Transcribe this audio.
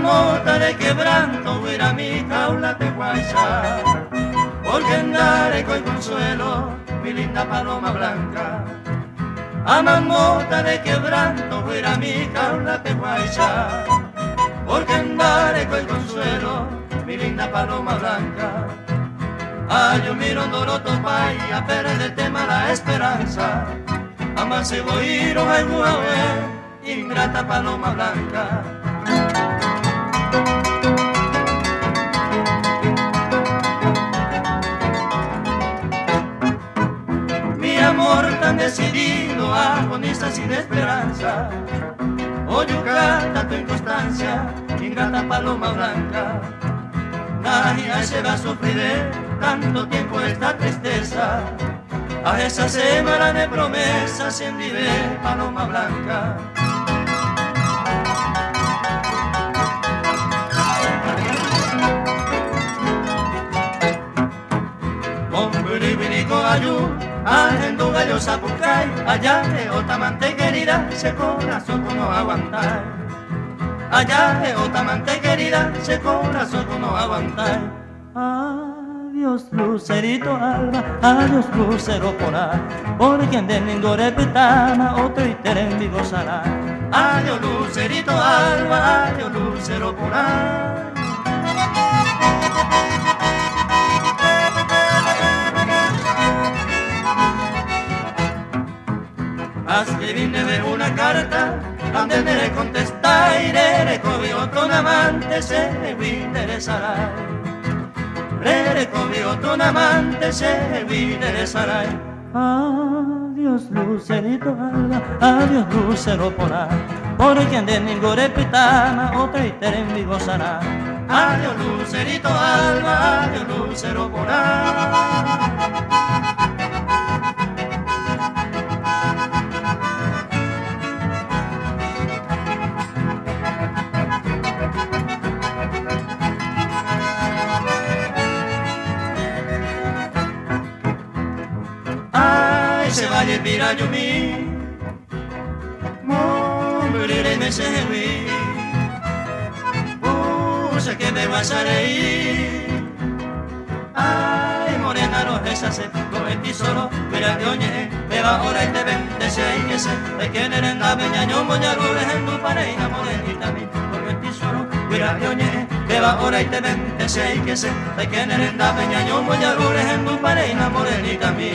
Amamota de quebranto, huira mi jaula te guacha, porque andare con consuelo, mi linda paloma blanca. Amamota de quebranto, huira mi jaula te guacha, porque andare con consuelo, mi linda paloma blanca. Ah, yo miro Doroto Pai, a perderte mala esperanza, amarse boiro ay guaue, ingrata paloma blanca. Mi amor tan decidido, agonista sin esperanza, oye canta tu inconstancia, ingrata paloma blanca. Nadie se va a sufrir tanto tiempo esta tristeza, a esa semana de promesas sin vivir paloma blanca. Ayú, ajendo gallo sapucay, allá de Otamante querida, ese corazón como aguantar. Allá de Otamante querida, ese corazón como aguantar. Adiós lucerito alba, adiós lucero polar, por quien de ningore pitama, otro iteren vivo sará. Adiós lucerito alba, adiós lucero polar. Escribirle una carta donde le contestar y le cobi otro amante se le interesará. Le cobi otro amante se le interesará. Adiós lucerito alba, adiós lucero polar, por quien de ningore pitama, otro iteren vivo sará. Adiós lucerito alba, adiós lucero polar. Se valle pirayumi, moriré me sehui, sé que me vas a reír. Ay, morena roja se cometí solo, mira que oye, me va ahora y te ven, desea y que se, de que eres la beñaño, moñarures en tu pareja, morenita mi, cometí solo, mira que oye, me va ahora y te ven, desea y que se, de que eres la beñaño, moñarures en tu pareja, morenita mi.